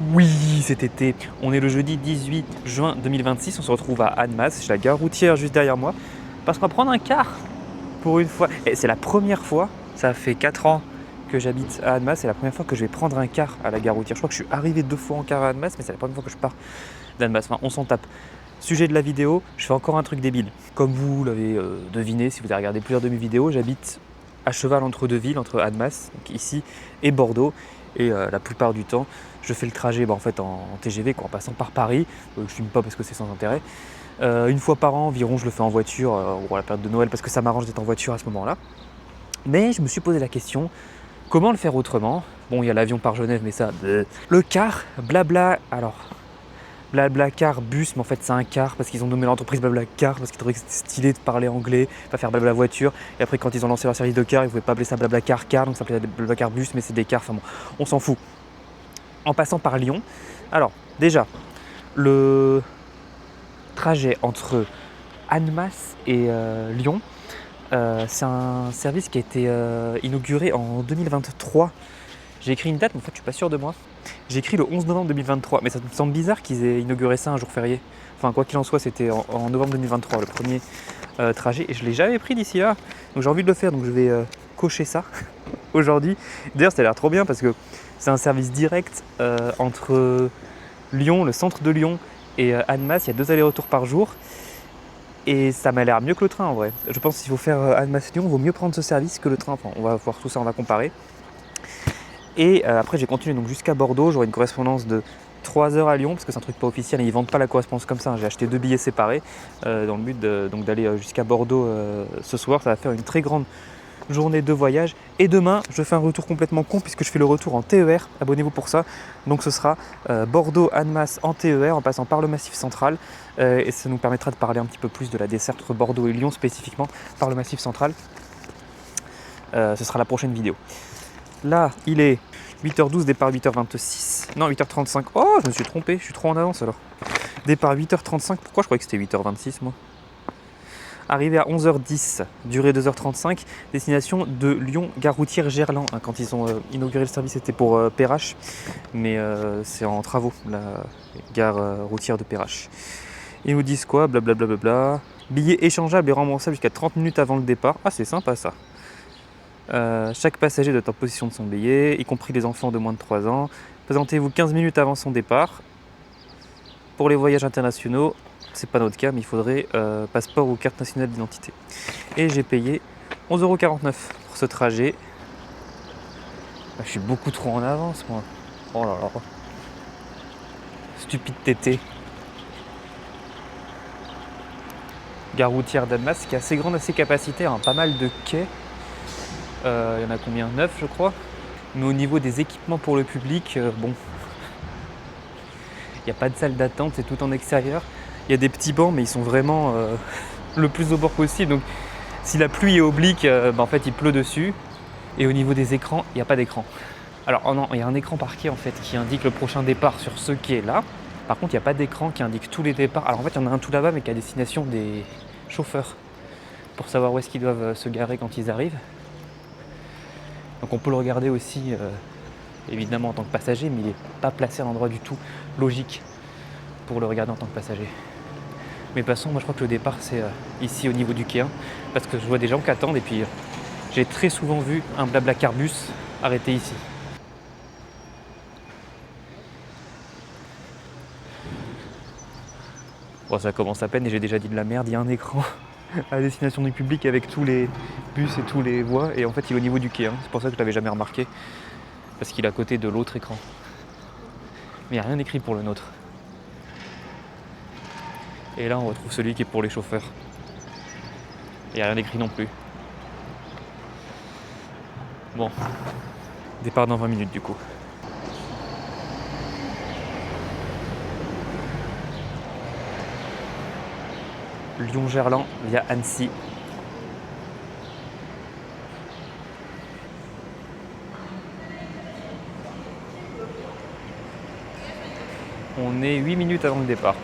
Oui, cet été, on est le jeudi 18 juin 2026, on se retrouve à Annemasse, j'ai la gare routière juste derrière moi, parce qu'on va prendre un car pour une fois. Et c'est la première fois, ça fait 4 ans que j'habite à Annemasse, c'est la première fois que je vais prendre un car à la gare routière. Je crois que je suis arrivé 2 fois en car à Annemasse, mais c'est la première fois que je pars d'Annemasse, enfin on s'en tape. Sujet de la vidéo, je fais encore un truc débile. Comme vous l'avez deviné, si vous avez regardé plusieurs de mes vidéos, j'habite à cheval entre deux villes, entre Annemasse, donc ici, et Bordeaux. Et la plupart du temps, je fais le trajet en fait en TGV, en passant par Paris. Je ne filme pas parce que c'est sans intérêt. Une fois par an environ, je le fais en voiture, ou à la période de Noël, parce que ça m'arrange d'être en voiture à ce moment-là. Mais je me suis posé la question, comment le faire autrement? Bon, il y a l'avion par Genève, mais ça... Le car, blabla, alors... Blablacar bus, mais en fait c'est un car parce qu'ils ont nommé l'entreprise Blablacar parce qu'ils trouvaient que c'était stylé de parler anglais, pas faire Blabla voiture. Et après quand ils ont lancé leur service de car, ils ne pouvaient pas appeler ça Blablacar car, donc ça s'appelait Blablacar bus, mais c'est des cars, enfin bon, on s'en fout. En passant par Lyon, alors déjà, le trajet entre Annemasse et Lyon, c'est un service qui a été inauguré en 2023. J'ai écrit une date, mais en fait je suis pas sûr de moi. J'ai écrit le 11 novembre 2023, mais ça me semble bizarre qu'ils aient inauguré ça un jour férié. Enfin, quoi qu'il en soit, c'était en novembre 2023, le premier trajet, et je ne l'ai jamais pris d'ici là. Donc j'ai envie de le faire, donc je vais cocher ça aujourd'hui. D'ailleurs, ça a l'air trop bien parce que c'est un service direct entre Lyon, le centre de Lyon, et Annemasse. Il y a 2 allers-retours par jour. Et ça m'a l'air mieux que le train en vrai. Je pense qu'il faut faire Annemasse-Lyon, il vaut mieux prendre ce service que le train. Enfin, on va voir tout ça, on va comparer. Et après, j'ai continué donc jusqu'à Bordeaux. J'aurai une correspondance de 3 heures à Lyon, parce que c'est un truc pas officiel et ils vendent pas la correspondance comme ça. J'ai acheté 2 billets séparés dans le but d'aller jusqu'à Bordeaux ce soir. Ça va faire une très grande journée de voyage. Et demain, je fais un retour complètement con puisque je fais le retour en TER. Abonnez-vous pour ça. Donc ce sera Bordeaux-Annemasse en TER en passant par le Massif Central. Et ça nous permettra de parler un petit peu plus de la desserte entre Bordeaux et Lyon spécifiquement par le Massif Central. Ce sera la prochaine vidéo. Là, il est 8h12, départ 8h26. Non, 8h35. Oh, je me suis trompé, je suis trop en avance alors. Départ 8h35, pourquoi je croyais que c'était 8h26 moi? Arrivé à 11h10, durée 2h35, destination de Lyon, gare routière Gerland. Quand ils ont inauguré le service, c'était pour Perrache, mais c'est en travaux, la gare routière de Perrache. Ils nous disent quoi? Blablabla. Billet échangeable et remboursable jusqu'à 30 minutes avant le départ. Ah, c'est sympa ça. Chaque passager doit être en possession de son billet, y compris les enfants de moins de 3 ans. Présentez-vous 15 minutes avant son départ. Pour les voyages internationaux, c'est pas notre cas, mais il faudrait passeport ou carte nationale d'identité. Et j'ai payé 11,49 € pour ce trajet. Je suis beaucoup trop en avance, moi. Oh là là. Stupide tété. Gare routière d'Annemasse, qui est assez grande, assez capacitaire, pas mal de quais. Il y en a combien? 9 je crois. Mais au niveau des équipements pour le public, bon, il n'y a pas de salle d'attente, c'est tout en extérieur. Il y a des petits bancs, mais ils sont vraiment le plus au bord possible. Donc si la pluie est oblique, en fait il pleut dessus. Et au niveau des écrans, il n'y a pas d'écran. Alors oh non, il y a un écran par quai en fait qui indique le prochain départ sur ce quai là. Par contre, il n'y a pas d'écran qui indique tous les départs. Alors en fait, il y en a un tout là-bas, mais qui est à destination des chauffeurs, pour savoir où est-ce qu'ils doivent se garer quand ils arrivent. Donc on peut le regarder aussi évidemment en tant que passager, mais il n'est pas placé à l'endroit du tout logique pour le regarder en tant que passager. Mais passons, moi je crois que le départ c'est ici au niveau du quai 1, parce que je vois des gens qui attendent et puis j'ai très souvent vu un Blablacar bus arrêté ici. Bon, ça commence à peine et j'ai déjà dit de la merde, il y a un écran à destination du public avec tous les bus et tous les voies, et en fait il est au niveau du quai 1, c'est pour ça que je l'avais jamais remarqué, parce qu'il est à côté de l'autre écran. Mais il n'y a rien écrit pour le nôtre. Et là on retrouve celui qui est pour les chauffeurs. Il n'y a rien écrit non plus. Bon, départ dans 20 minutes du coup. Lyon-Gerland via Annecy. On est 8 minutes avant le départ.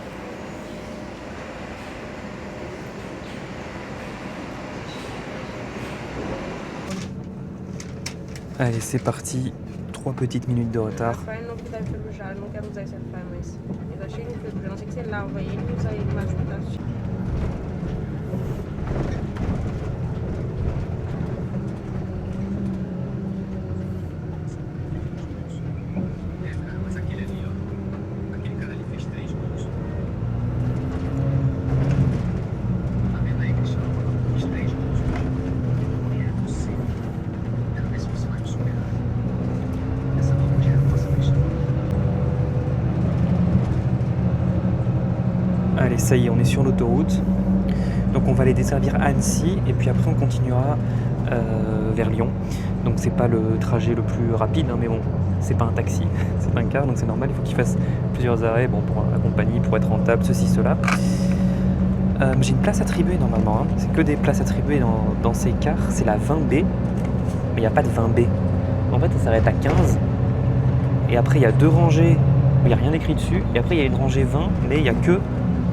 Allez, c'est parti. 3 petites minutes de retard. deve pelujar, não quero usar esse airfryer mais. Ele tá cheio de ferrugem, a não ser que você lava ele e usa ele mais um pedaço. Mas aquele ali, ó. Aquele cara ali fez 3 gols. Tá vendo aí, Cristiano? Fez 3 gols hoje. Não é possível. Quero ver se você vai me superar. Essa nova é a nossa Cristiano. Allez, ça y est, on est sur l'autoroute. Donc on va aller desservir Annecy et puis après on continuera vers Lyon. Donc c'est pas le trajet le plus rapide, hein, mais bon, c'est pas un taxi, c'est un car, donc c'est normal, il faut qu'il fasse plusieurs arrêts bon, pour la compagnie, pour être rentable, ceci, cela. J'ai une place attribuée normalement, hein. C'est que des places attribuées dans ces cars, c'est la 20B, mais il n'y a pas de 20B. En fait, ça s'arrête à 15, et après il y a 2 rangées où il n'y a rien écrit dessus, et après il y a une rangée 20, mais il n'y a que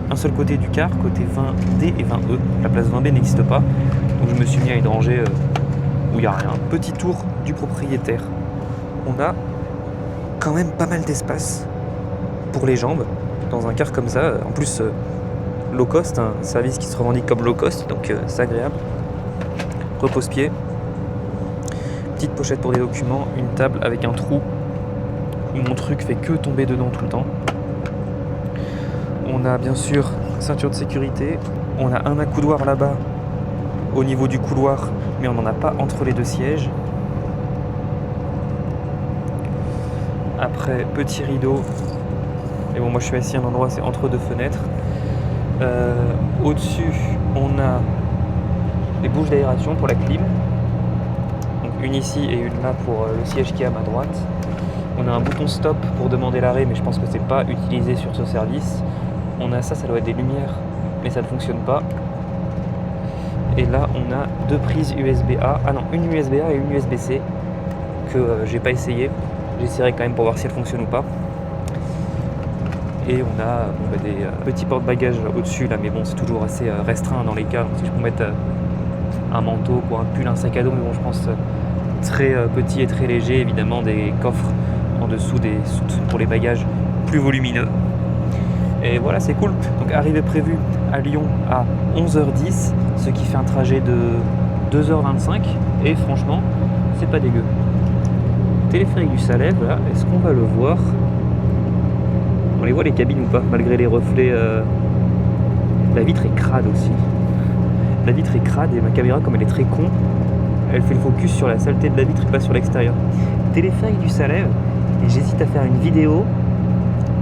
un seul côté du car, côté 20D et 20E. La place 20B n'existe pas, donc je me suis mis à une rangée où il n'y a rien. Petit tour du propriétaire. On a quand même pas mal d'espace pour les jambes dans un car comme ça. En plus, low cost, un service qui se revendique comme low cost, donc c'est agréable. Repose-pied, petite pochette pour des documents, une table avec un trou où mon truc fait que tomber dedans tout le temps. On a bien sûr ceinture de sécurité, on a un accoudoir là-bas au niveau du couloir, mais on n'en a pas entre les 2 sièges. Après, petit rideau. Et bon, moi je suis assis à un endroit, c'est entre 2 fenêtres. Au-dessus, on a les bouches d'aération pour la clim. Donc une ici et une là pour le siège qui est à ma droite. On a un bouton stop pour demander l'arrêt, mais je pense que c'est pas utilisé sur ce service. On a ça, ça doit être des lumières, mais ça ne fonctionne pas. Et là, on a 2 prises USB-A. Ah non, une USB-A et une USB-C que j'ai pas essayé. J'essaierai quand même pour voir si elle fonctionne ou pas. Et on a des petits porte-bagages au-dessus là, mais bon, c'est toujours assez restreint dans les cas. Donc si je peux mettre un manteau, quoi, un pull, un sac à dos, mais bon, je pense très petit et très léger. Évidemment, des coffres en dessous des soutes pour les bagages plus volumineux. Et voilà, c'est cool. Donc arrivée prévue à Lyon à 11h10, ce qui fait un trajet de 2h25. Et franchement, c'est pas dégueu. Téléphérique du Salève, là, est-ce qu'on va le voir? On les voit les cabines ou pas, malgré les reflets. La vitre est crade aussi. La vitre est crade et ma caméra, comme elle est très con, elle fait le focus sur la saleté de la vitre et pas sur l'extérieur. Téléphérique du Salève, et j'hésite à faire une vidéo.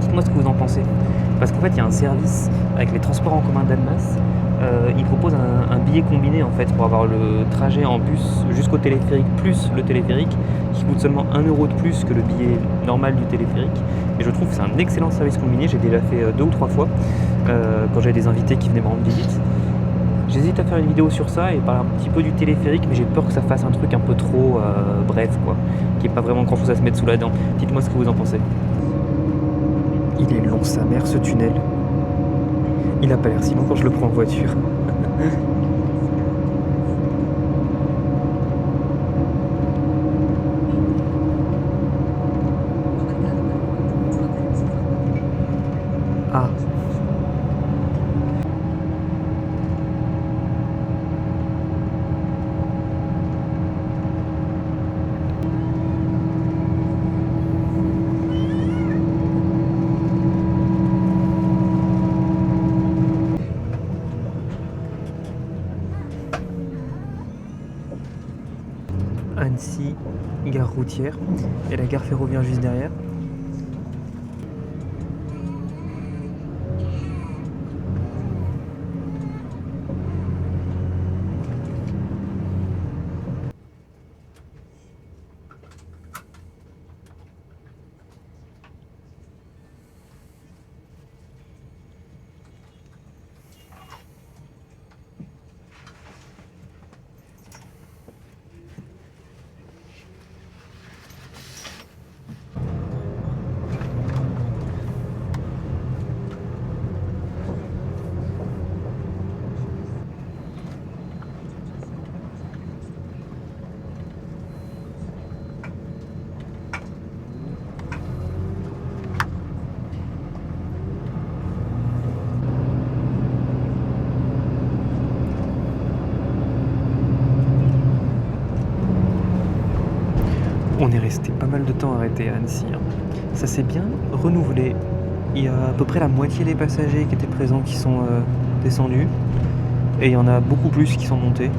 Dites-moi ce que vous en pensez. Parce qu'en fait, il y a un service avec les transports en commun d'Annemasse. Ils proposent un billet combiné en fait pour avoir le trajet en bus jusqu'au téléphérique plus le téléphérique qui coûte seulement 1 € de plus que le billet normal du téléphérique. Et je trouve que c'est un excellent service combiné. J'ai déjà fait 2 ou 3 fois quand j'avais des invités qui venaient me rendre visite. J'hésite à faire une vidéo sur ça et parler un petit peu du téléphérique, mais j'ai peur que ça fasse un truc un peu trop bref, quoi, qui n'ait pas vraiment grand chose à se mettre sous la dent. Dites-moi ce que vous en pensez. Il est long sa mère ce tunnel. Il n'a pas l'air si long quand je le prends en voiture. Ah. Annecy, gare routière, et la gare ferroviaire juste derrière. resté pas mal de temps arrêté à Annecy. Hein. Ça s'est bien renouvelé. Il y a à peu près la moitié des passagers qui étaient présents qui sont descendus. Et il y en a beaucoup plus qui sont montés.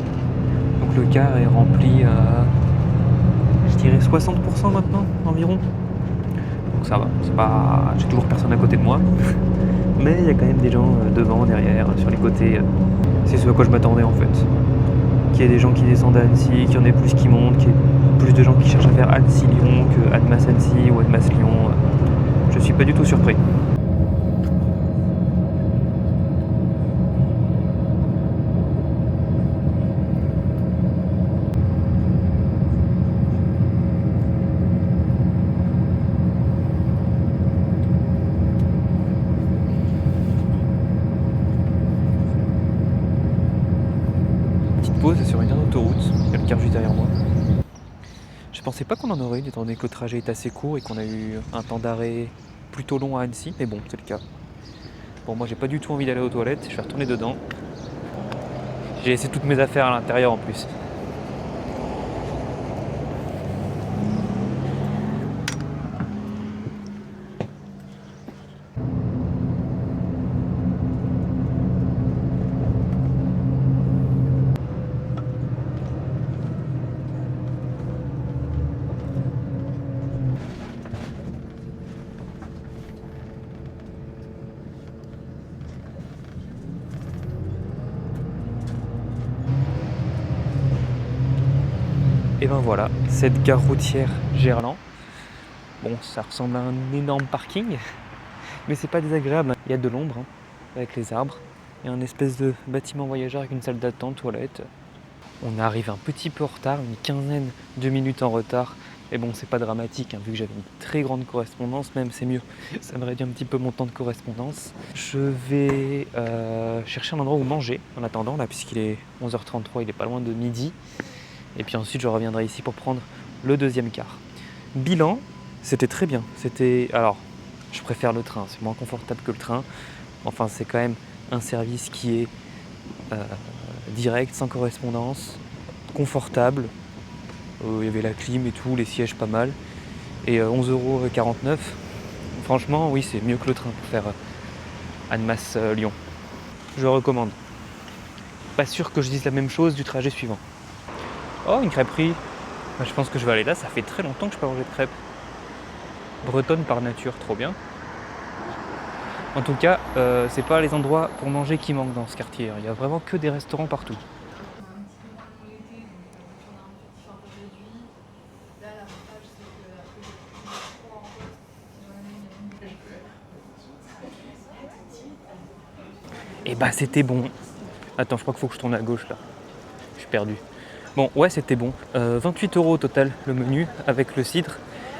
Donc le car est rempli à, je dirais, 60% maintenant environ. Donc ça va, c'est pas... j'ai toujours personne à côté de moi. Mais il y a quand même des gens devant, derrière, sur les côtés. C'est ce à quoi je m'attendais en fait. Qu'il y ait des gens qui descendent à Annecy, qu'il y en ait plus qui montent, qu'il y ait plus de gens qui cherchent à faire Annecy-Lyon que Annemasse-Annecy ou Annemasse-Lyon. Je suis pas du tout surpris. Pause sur une dernière autoroute, il y a le car juste derrière moi. Je pensais pas qu'on en aurait une étant donné que le trajet est assez court et qu'on a eu un temps d'arrêt plutôt long à Annecy, mais bon, c'est le cas. Bon, moi j'ai pas du tout envie d'aller aux toilettes, je vais retourner dedans. J'ai laissé toutes mes affaires à l'intérieur en plus. Et ben voilà, cette gare routière Gerland. Bon, ça ressemble à un énorme parking, mais c'est pas désagréable. Il y a de l'ombre hein, avec les arbres. Il y a un espèce de bâtiment voyageur avec une salle d'attente, toilette. On arrive un petit peu en retard, une quinzaine de minutes en retard. Et bon, c'est pas dramatique, hein, vu que j'avais une très grande correspondance, même c'est mieux. Ça me réduit un petit peu mon temps de correspondance. Je vais chercher un endroit où manger en attendant, là, puisqu'il est 11h33, il est pas loin de midi. Et puis ensuite, je reviendrai ici pour prendre le deuxième car. Bilan, c'était très bien. Alors, je préfère le train, c'est moins confortable que le train. Enfin, c'est quand même un service qui est direct, sans correspondance, confortable. Il y avait la clim et tout, les sièges pas mal. Et 11,49 €. Franchement, oui, c'est mieux que le train pour faire Annemasse-Lyon. Je recommande. Pas sûr que je dise la même chose du trajet suivant. Oh, une crêperie. Je pense que je vais aller là, ça fait très longtemps que je n'ai pas mangé de crêpes. Bretonne par nature, trop bien. En tout cas, c'est pas les endroits pour manger qui manquent dans ce quartier. Il y a vraiment que des restaurants partout. Et bah c'était bon. Attends, je crois qu'il faut que je tourne à gauche là. Je suis perdu. Bon, ouais, c'était bon. 28 € au total le menu avec le cidre.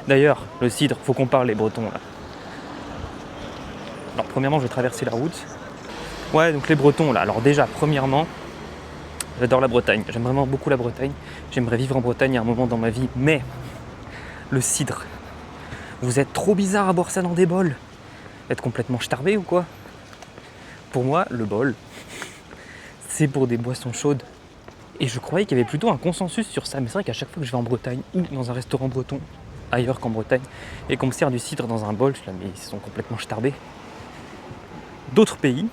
D'ailleurs, le cidre, faut qu'on parle les Bretons là. Alors, premièrement, je vais traverser la route. Ouais, donc les Bretons là. Alors, déjà, premièrement, j'adore la Bretagne. J'aime vraiment beaucoup la Bretagne. J'aimerais vivre en Bretagne à un moment dans ma vie. Mais, le cidre, vous êtes trop bizarre à boire ça dans des bols. Vous êtes complètement starbé ou quoi? Pour moi, le bol, c'est pour des boissons chaudes. Et je croyais qu'il y avait plutôt un consensus sur ça. Mais c'est vrai qu'à chaque fois que je vais en Bretagne ou dans un restaurant breton, ailleurs qu'en Bretagne, et qu'on me sert du cidre dans un bol, je suis là, mais ils sont complètement starbés. D'autres pays,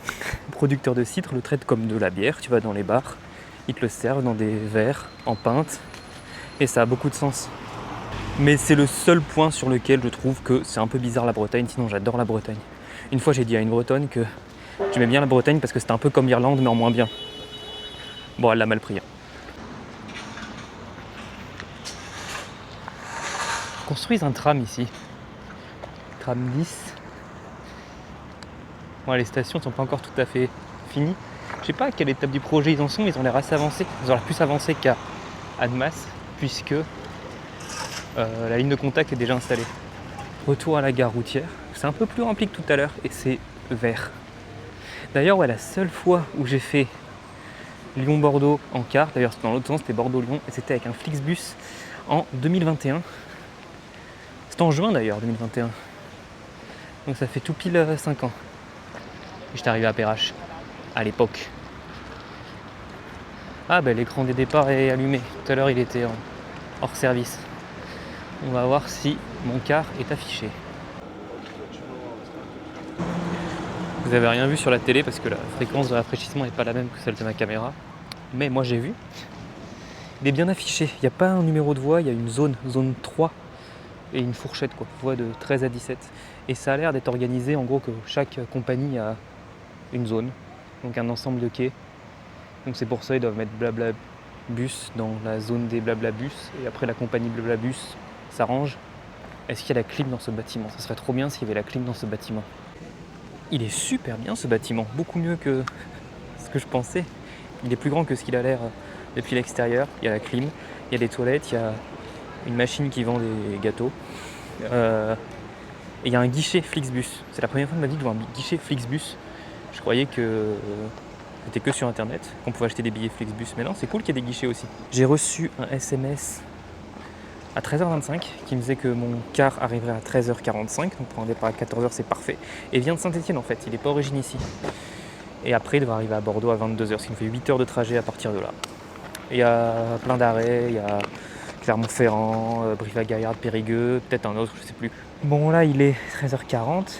producteurs de cidre, le traitent comme de la bière. Tu vas dans les bars, ils te le servent dans des verres, en pinte. Et ça a beaucoup de sens. Mais c'est le seul point sur lequel je trouve que c'est un peu bizarre la Bretagne. Sinon, j'adore la Bretagne. Une fois, j'ai dit à une Bretonne que j'aimais bien la Bretagne parce que c'était un peu comme l'Irlande, mais en moins bien. Bon, elle l'a mal pris. Construisent un tram ici. Tram 10. Bon, les stations ne sont pas encore tout à fait finies. Je sais pas à quelle étape du projet ils en sont, mais ils ont l'air assez avancés. Ils ont l'air plus avancés qu'à Annemasse, puisque la ligne de contact est déjà installée. Retour à la gare routière. C'est un peu plus rempli que tout à l'heure et c'est vert. D'ailleurs, ouais, la seule fois où j'ai fait Lyon-Bordeaux en car, d'ailleurs dans l'autre sens, c'était Bordeaux-Lyon, et c'était avec un Flixbus en 2021. C'était en juin d'ailleurs, 2021. Donc ça fait tout pile 5 ans. Et j'étais arrivé à Perrache, à l'époque. Ah ben l'écran des départs est allumé. Tout à l'heure il était hors service. On va voir si mon quart est affiché. Vous avez rien vu sur la télé parce que la fréquence de rafraîchissement n'est pas la même que celle de ma caméra. Mais moi j'ai vu. Il est bien affiché. Il n'y a pas un numéro de voie, il y a une zone 3 et une fourchette, quoi, voie de 13 à 17. Et ça a l'air d'être organisé en gros que chaque compagnie a une zone, donc un ensemble de quais. Donc c'est pour ça qu'ils doivent mettre Blablabus dans la zone des Blablabus et après la compagnie Blablabus s'arrange. Est-ce qu'il y a la clim dans ce bâtiment? Ça serait trop bien s'il y avait la clim dans ce bâtiment. Il est super bien ce bâtiment, beaucoup mieux que ce que je pensais. Il est plus grand que ce qu'il a l'air depuis l'extérieur. Il y a la clim, il y a des toilettes, il y a une machine qui vend des gâteaux. Et il y a un guichet Flixbus. C'est la première fois de ma vie que je vois un guichet Flixbus. Je croyais que c'était que sur internet qu'on pouvait acheter des billets Flixbus. Mais non, c'est cool qu'il y ait des guichets aussi. J'ai reçu un SMS à 13h25 qui me disait que mon car arriverait à 13h45. Donc pour un départ à 14h, c'est parfait. Et il vient de Saint-Etienne en fait, il n'est pas originaire ici. Et après, il devrait arriver à Bordeaux à 22h, ce qui me fait 8 heures de trajet à partir de là. Il y a plein d'arrêts, il y a Clermont-Ferrand, Brive-la-Gaillarde, Périgueux, peut-être un autre, je sais plus. Bon, là, il est 13h40.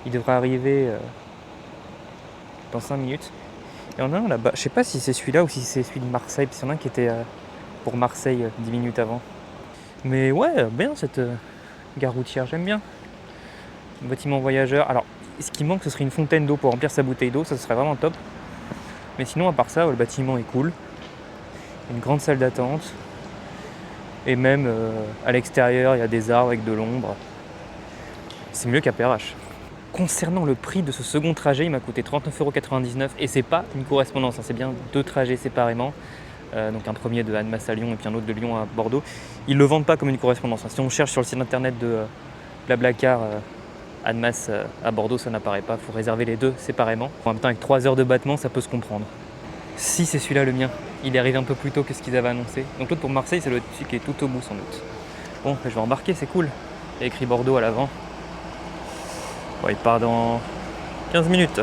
Il devrait arriver dans 5 minutes. Il y en a un là-bas, je sais pas si c'est celui-là ou si c'est celui de Marseille, parce qu'il y en a un qui était pour Marseille 10 minutes avant. Mais ouais, bien cette gare routière, j'aime bien. Bâtiment voyageur. Alors, ce qui manque, ce serait une fontaine d'eau pour remplir sa bouteille d'eau, ça serait vraiment top. Mais sinon, à part ça, le bâtiment est cool. Une grande salle d'attente. Et même à l'extérieur, il y a des arbres avec de l'ombre. C'est mieux qu'à Perrache. Concernant le prix de ce second trajet, il m'a coûté 39,99 € et c'est pas une correspondance, hein, c'est bien 2 trajets séparément. Donc un premier de Annemasse à Lyon et puis un autre de Lyon à Bordeaux. Ils le vendent pas comme une correspondance. Si on cherche sur le site internet de Blablacar Annemasse à Bordeaux, ça n'apparaît pas. Il faut réserver les deux séparément. En même temps, avec 3 heures de battement, ça peut se comprendre. Si c'est celui-là le mien, il est arrivé un peu plus tôt que ce qu'ils avaient annoncé. Donc l'autre pour Marseille, c'est le celui qui est tout au bout sans doute. Bon, je vais embarquer, c'est cool. Il y a écrit Bordeaux à l'avant. Bon, il part dans 15 minutes.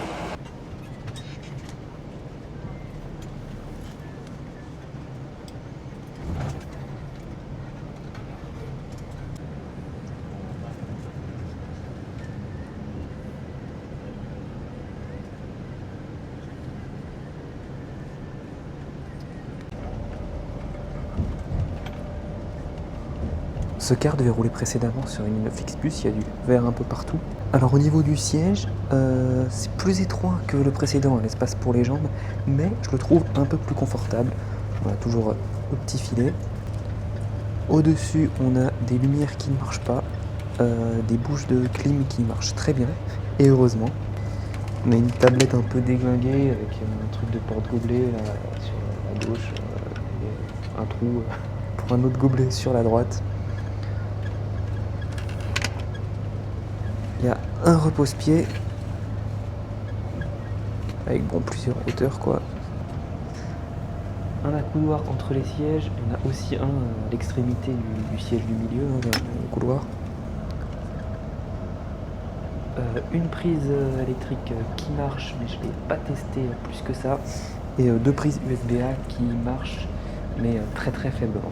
Ce car devait rouler précédemment sur une ligne Flixbus, il y a du verre un peu partout. Alors au niveau du siège, c'est plus étroit que le précédent, l'espace pour les jambes, mais je le trouve un peu plus confortable. Voilà, toujours au petit filet. Au-dessus, on a des lumières qui ne marchent pas, des bouches de clim qui marchent très bien, et heureusement. On a une tablette un peu déglinguée avec un truc de porte-gobelet là, sur la gauche, et un trou pour un autre gobelet sur la droite. Il y a un repose-pied avec bon, plusieurs hauteurs quoi. Un accoudoir entre les sièges, il y en a aussi un à l'extrémité du siège du milieu, hein, le couloir. Une prise électrique qui marche, mais je ne l'ai pas testé plus que ça. Et 2 prises USB-A qui marchent, mais très très faiblement.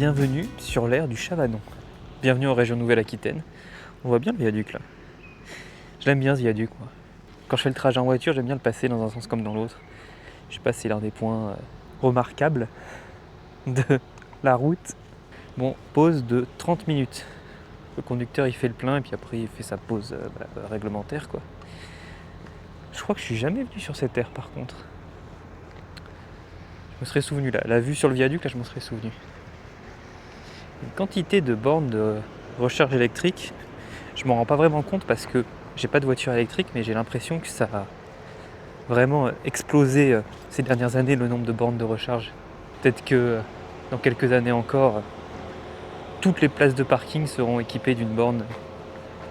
Bienvenue sur l'aire du Chavanon. Bienvenue en région Nouvelle-Aquitaine. On voit bien le viaduc là. Je l'aime bien ce viaduc moi. Quand je fais le trajet en voiture, j'aime bien le passer dans un sens comme dans l'autre. Je sais pas si c'est l'un des points remarquables de la route. Bon, pause de 30 minutes. Le conducteur il fait le plein et puis après il fait sa pause réglementaire quoi. Je crois que je suis jamais venu sur cette aire par contre. Je me serais souvenu là, la vue sur le viaduc là je m'en serais souvenu. Une quantité de bornes de recharge électrique, je m'en rends pas vraiment compte parce que j'ai pas de voiture électrique mais j'ai l'impression que ça a vraiment explosé ces dernières années le nombre de bornes de recharge. Peut-être que dans quelques années encore, toutes les places de parking seront équipées d'une borne,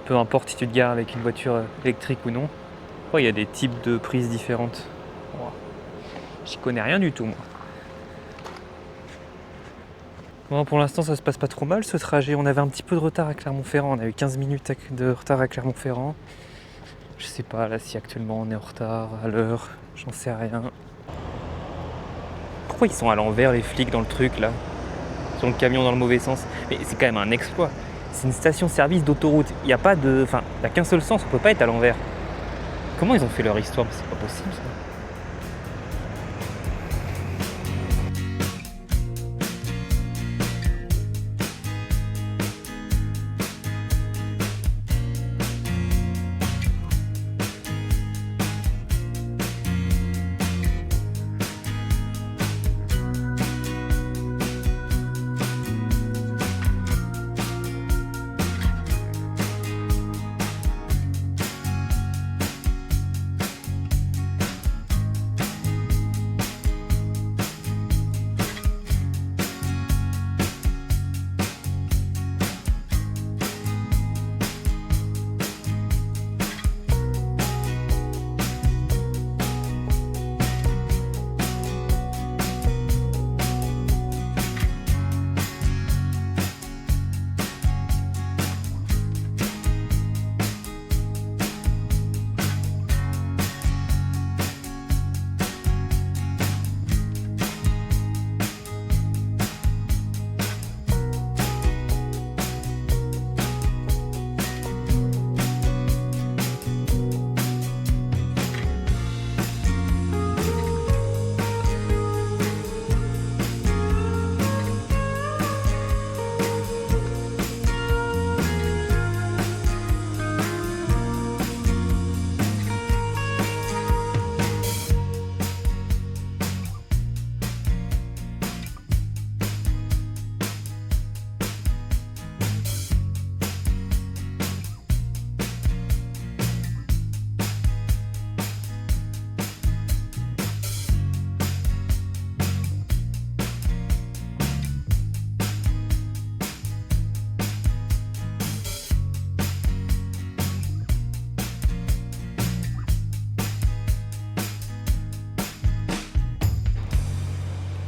peu importe si tu te gares avec une voiture électrique ou non. Oh, il y a des types de prises différentes. Oh, j'y connais rien du tout moi. Bon, pour l'instant ça se passe pas trop mal ce trajet. On avait un petit peu de retard à Clermont-Ferrand, on a eu 15 minutes de retard à Clermont-Ferrand. Je sais pas là si actuellement on est en retard, à l'heure, j'en sais rien. Pourquoi ils sont à l'envers les flics dans le truc là? Sur le camion dans le mauvais sens. Mais c'est quand même un exploit. C'est une station-service d'autoroute. Il n'y a pas de. Enfin, il n'y a qu'un seul sens, on peut pas être à l'envers. Comment ils ont fait leur histoire? C'est pas possible ça.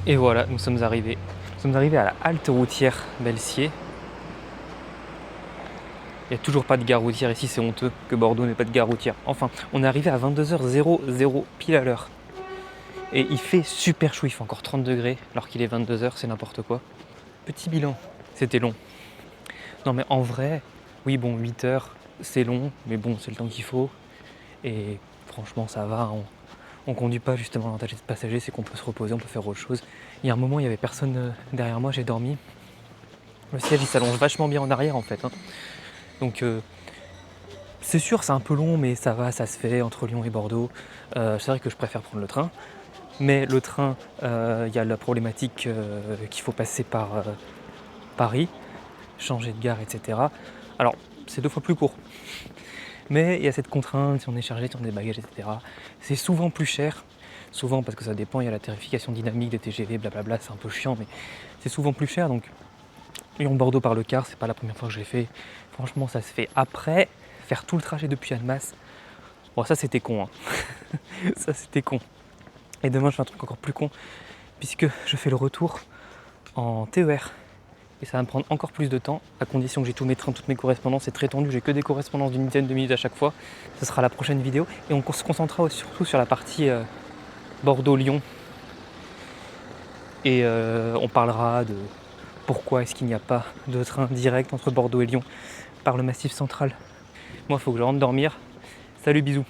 Et voilà, nous sommes arrivés. Nous sommes arrivés à la halte routière Belsier. Il n'y a toujours pas de gare routière ici, c'est honteux que Bordeaux n'ait pas de gare routière. Enfin, on est arrivé à 22h00 pile à l'heure. Et il fait super chaud, il fait encore 30 degrés alors qu'il est 22h, c'est n'importe quoi. Petit bilan, c'était long. Non mais en vrai, oui bon, 8 heures, c'est long, mais bon, c'est le temps qu'il faut. Et franchement, ça va, on conduit pas justement l'avantage des passagers, c'est qu'on peut se reposer, on peut faire autre chose. Il y a un moment, il y avait personne derrière moi, j'ai dormi. Le siège, il s'allonge vachement bien en arrière en fait. Donc c'est sûr, c'est un peu long, mais ça va, ça se fait entre Lyon et Bordeaux. C'est vrai que je préfère prendre le train. Mais le train, il y a la problématique qu'il faut passer par Paris, changer de gare, etc. Alors, c'est 2 fois plus court. Mais il y a cette contrainte, si on est chargé, si on a des bagages, etc. C'est souvent plus cher. Souvent parce que ça dépend, il y a la tarification dynamique des TGV, blablabla, c'est un peu chiant, mais c'est souvent plus cher. Donc, Lyon-Bordeaux par le car, c'est pas la première fois que je l'ai fait. Franchement, ça se fait. Après, faire tout le trajet depuis Annemasse, bon, ça c'était con. Hein. Ça c'était con. Et demain, je fais un truc encore plus con, puisque je fais le retour en TER. Et ça va me prendre encore plus de temps, à condition que j'ai tous mes trains, toutes mes correspondances. C'est très tendu, j'ai que des correspondances d'une dizaine de minutes à chaque fois. Ce sera la prochaine vidéo. Et on se concentrera surtout sur la partie Bordeaux-Lyon. Et on parlera de Pourquoi est-ce qu'il n'y a pas de train direct entre Bordeaux et Lyon par le Massif central? Moi, il faut que je rentre dormir. Salut, bisous.